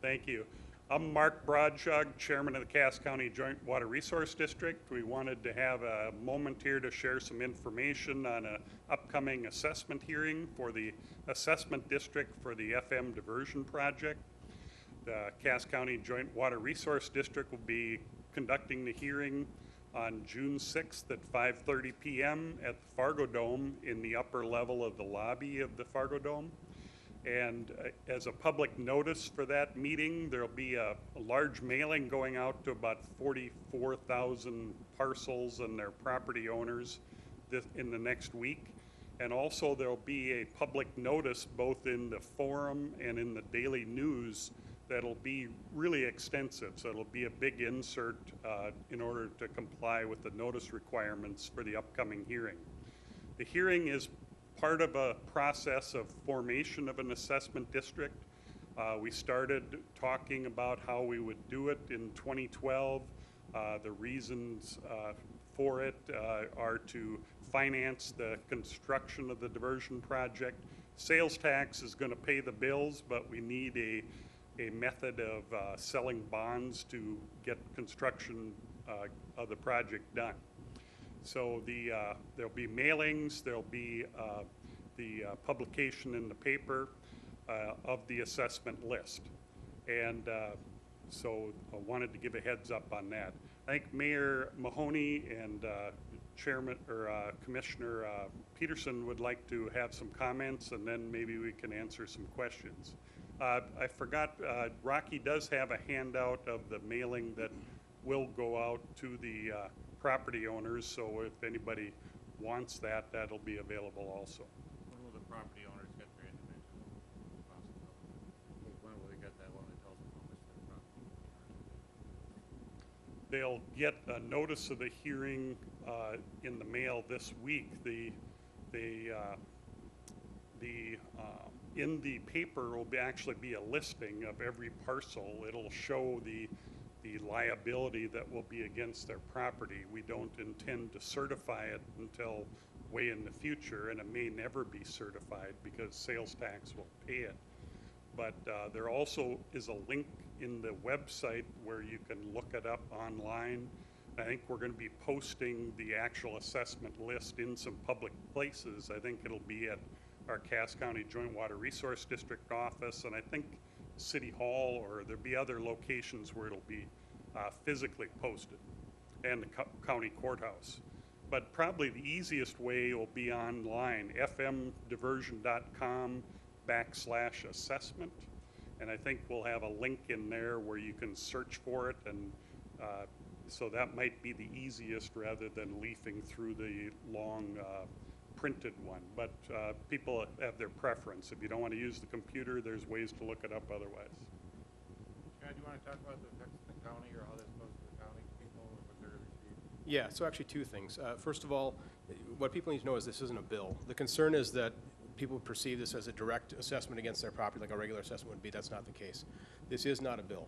Thank you. I'm Mark Broadshug, Chairman of the Cass County Joint Water Resource District. We wanted to have a moment here to share some information on an upcoming assessment hearing for the assessment district for the FM diversion project. The Cass County Joint Water Resource District will be conducting the hearing on June 6th at 5:30 p.m. at the Fargo Dome in the upper level of the lobby of the Fargo Dome. And as a public notice for that meeting, there'll be a large mailing going out to about 44,000 parcels and their property owners in the next week. And also there'll be a public notice both in the forum and in the daily news that'll be really extensive. So it'll be a big insert in order to comply with the notice requirements for the upcoming hearing. The hearing is part of a process of formation of an assessment district. We started talking about how we would do it in 2012. The reasons for it are to finance the construction of the diversion project. Sales tax is going to pay the bills, but we need a method of selling bonds to get construction of the project done. So there'll be mailings, there'll be the publication in the paper of the assessment list. And so I wanted to give a heads up on that. I think Mayor Mahoney and Commissioner Peterson would like to have some comments, and then maybe we can answer some questions. I forgot, Rocky does have a handout of the mailing that will go out to the property owners, so if anybody wants that, that'll be available also. When will the property owners get their individual responsibility? When will they get that one that tells them how much their property? They'll get a notice of the hearing in the mail this week. In the paper will actually be a listing of every parcel. It'll show the liability that will be against their property. We don't intend to certify it until way in the future, and it may never be certified because sales tax will pay it. But there also is a link in the website where you can look it up online. I think we're going to be posting the actual assessment list in some public places. I think it'll be at our Cass County Joint Water Resource District office, and I think City Hall, or there'll be other locations where it'll be physically posted, and the county courthouse. But probably the easiest way will be online, fmdiversion.com/assessment, and I think we'll have a link in there where you can search for it, and so that might be the easiest rather than leafing through the long printed one. But people have their preference. If you don't want to use the computer, there's ways to look it up otherwise. Chad, do you want to talk about the effects of the county, or how this goes to the county people, or what they're receiving? Yeah, so actually two things. First of all, what people need to know is this isn't a bill. The concern is that people perceive this as a direct assessment against their property like a regular assessment would be. That's not the case. This is not a bill.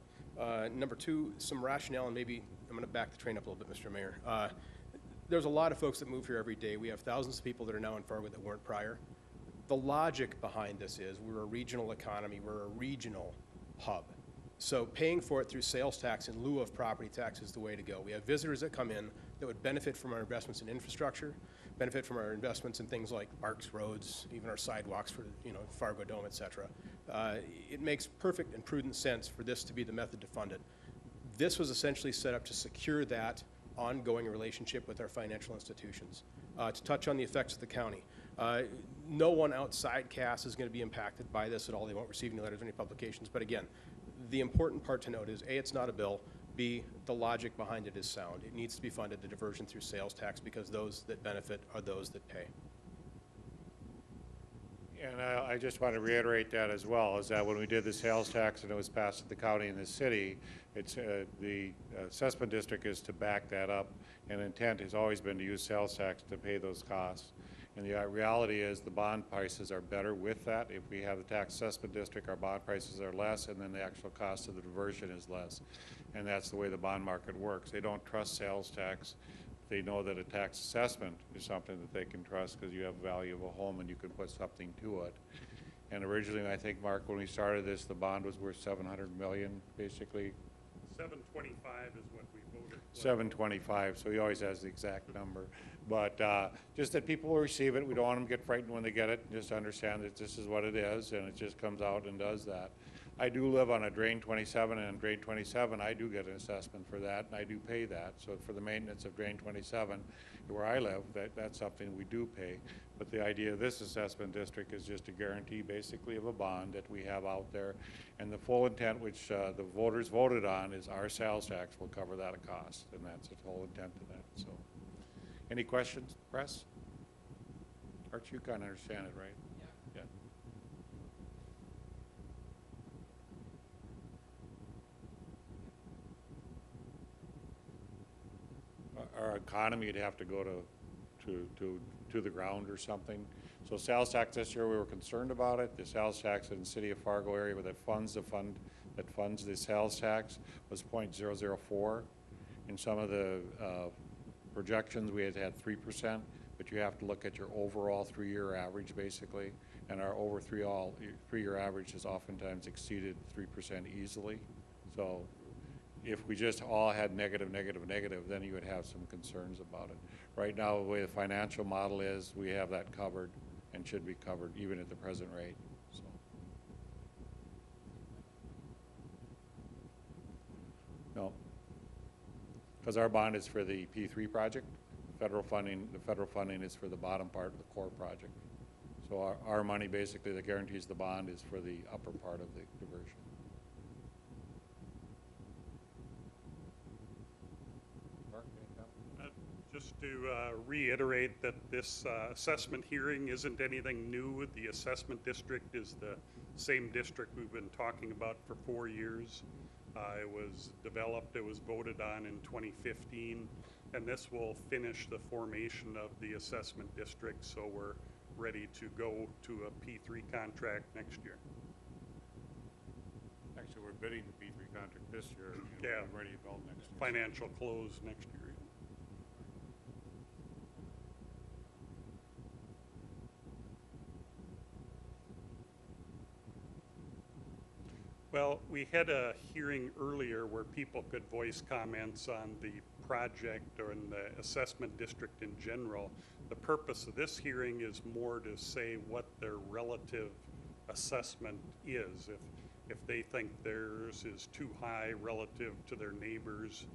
Number two, some rationale, and maybe I'm going to back the train up a little bit, Mr. Mayor. There's a lot of folks that move here every day. We have thousands of people that are now in Fargo that weren't prior. The logic behind this is we're a regional economy. We're a regional hub. So paying for it through sales tax in lieu of property tax is the way to go. We have visitors that come in that would benefit from our investments in infrastructure, benefit from our investments in things like parks, roads, even our sidewalks for, Fargo Dome, et cetera. It makes perfect and prudent sense for this to be the method to fund it. This was essentially set up to secure that ongoing relationship with our financial institutions. To touch on the effects of the county, no one outside Cass is going to be impacted by this at all. They won't receive any letters or any publications. But again, the important part to note is A, it's not a bill. B, the logic behind it is sound. It needs to be funded, the diversion through sales tax, because those that benefit are those that pay. And I just want to reiterate that as well, is that when we did the sales tax and it was passed at the county and the city, it's the assessment district is to back that up, and intent has always been to use sales tax to pay those costs. And the reality is the bond prices are better with that. If we have the tax assessment district, our bond prices are less, and then the actual cost of the diversion is less. And that's the way the bond market works. They don't trust sales tax. They know that a tax assessment is something that they can trust because you have the value of a home and you can put something to it. And originally, I think, Mark, when we started this, the bond was worth 700 million, basically. 725 is what we voted for. 725, so he always has the exact number. But just that people will receive it. We don't want them to get frightened when they get it. Just understand that this is what it is, and it just comes out and does that. I do live on a Drain 27, and on Drain 27, I do get an assessment for that, and I do pay that. So for the maintenance of Drain 27, where I live, that's something we do pay. But the idea of this assessment district is just a guarantee, basically, of a bond that we have out there. And the full intent, which the voters voted on, is our sales tax will cover that cost, and that's the whole intent of that. So, any questions, press? Archie, you kind of understand it, right? Yeah. Our economy would have to go to the ground or something. So sales tax this year, we were concerned about it. The sales tax in the city of Fargo area that funds the sales tax was 0.004. In some of the projections, we had 3%, but you have to look at your overall 3-year average, basically. And our over 3-year average has oftentimes exceeded 3% easily. So if we just all had negative, then you would have some concerns about it. Right now, the way the financial model is, we have that covered and should be covered even at the present rate. So. No, because our bond is for the P3 project. The federal funding is for the bottom part of the core project. So our money basically that guarantees the bond is for the upper part of the diversion. Just to reiterate that this assessment hearing isn't anything new. The assessment district is the same district we've been talking about for 4 years. It was developed, it was voted on in 2015, and this will finish the formation of the assessment district, so we're ready to go to a P3 contract next year. Actually, we're bidding the P3 contract this year. Yeah. We're ready to go next year. Financial close next year. Well, we had a hearing earlier where people could voice comments on the project or in the assessment district in general. The purpose of this hearing is more to say what their relative assessment is. If they think theirs is too high relative to their neighbors.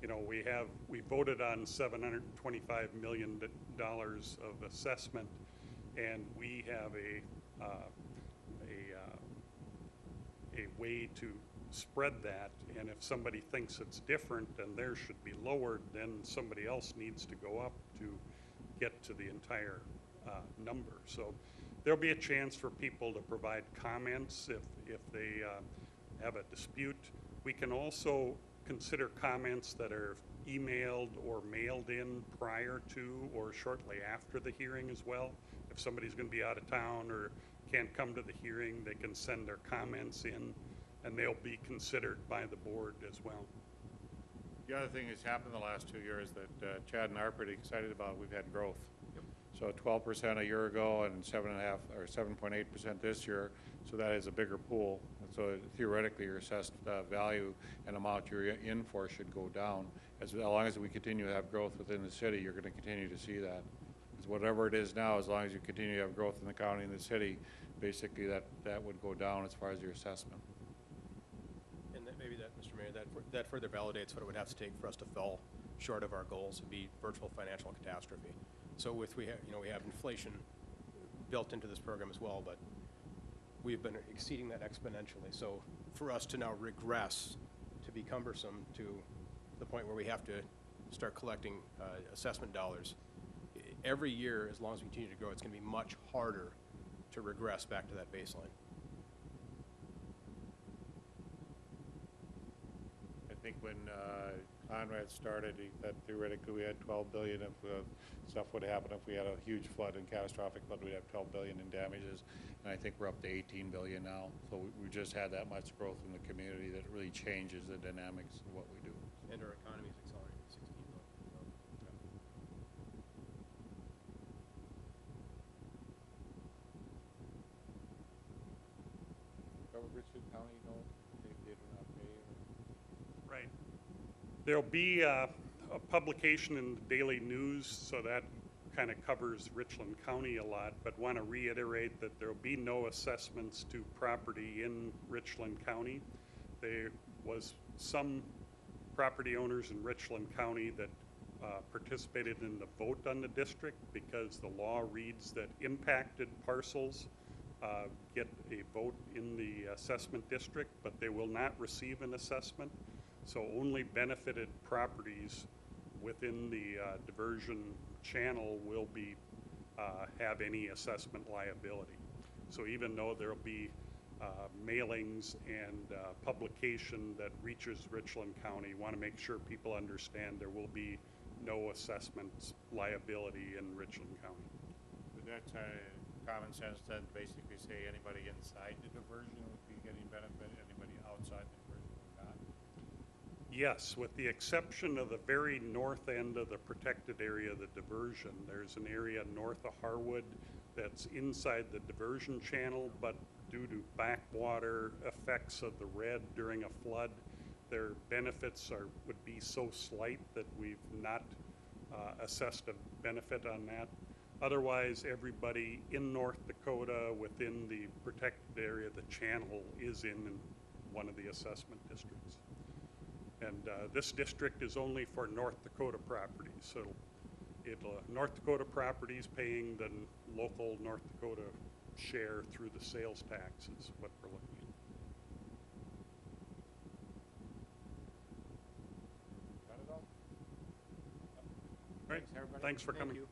You know, we voted on $725 million of assessment, and we have a way to spread that, and if somebody thinks it's different and theirs should be lowered, then somebody else needs to go up to get to the entire number. So there'll be a chance for people to provide comments if they have a dispute. We can also consider comments that are emailed or mailed in prior to or shortly after the hearing as well. If somebody's going to be out of town or can't come to the hearing, they can send their comments in, and they'll be considered by the board as well. The other thing that's happened in the last 2 years that Chad and I are pretty excited about, we've had growth. Yep. So 12% a year ago and 7.5 or 7.8% this year. So that is a bigger pool. So theoretically, your assessed value and amount you're in for should go down. As long as we continue to have growth within the city, you're going to continue to see that. Because whatever it is now, as long as you continue to have growth in the county and the city, basically that would go down as far as your assessment. And maybe that, Mr. Mayor, that further validates what it would have to take for us to fall short of our goals would be virtual financial catastrophe. So we have inflation built into this program as well, but we've been exceeding that exponentially. So for us to now regress to be cumbersome to the point where we have to start collecting assessment dollars, every year, as long as we continue to grow, it's going to be much harder to regress back to that baseline. I think when Conrad started, he thought theoretically we had $12 billion if stuff would happen. If we had a huge flood and catastrophic flood, we'd have $12 billion in damages. And I think we're up to $18 billion now. So we just had that much growth in the community that really changes the dynamics of what we do. And our economy is accelerating to 16 billion. There'll be a publication in the Daily News, so that kind of covers Richland County a lot, but want to reiterate that there'll be no assessments to property in Richland County. There was some property owners in Richland County that participated in the vote on the district because the law reads that impacted parcels get a vote in the assessment district, but they will not receive an assessment. So only benefited properties within the diversion channel will be have any assessment liability. So even though there'll be mailings and publication that reaches Richland County, want to make sure people understand there will be no assessment liability in Richland County. Would that common sense then basically say anybody inside the diversion would be getting benefit, anybody outside the diversion would not? Yes, with the exception of the very north end of the protected area of the diversion. There's an area north of Harwood that's inside the diversion channel, but due to backwater effects of the red during a flood, their benefits would be so slight that we've not assessed a benefit on that. Otherwise, everybody in North Dakota within the protected area of the channel is in one of the assessment districts. And this district is only for North Dakota properties. So North Dakota properties paying the local North Dakota share through the sales tax is what we're looking at. Got it all? All right, Thanks, everybody. thanks for Thank coming. you.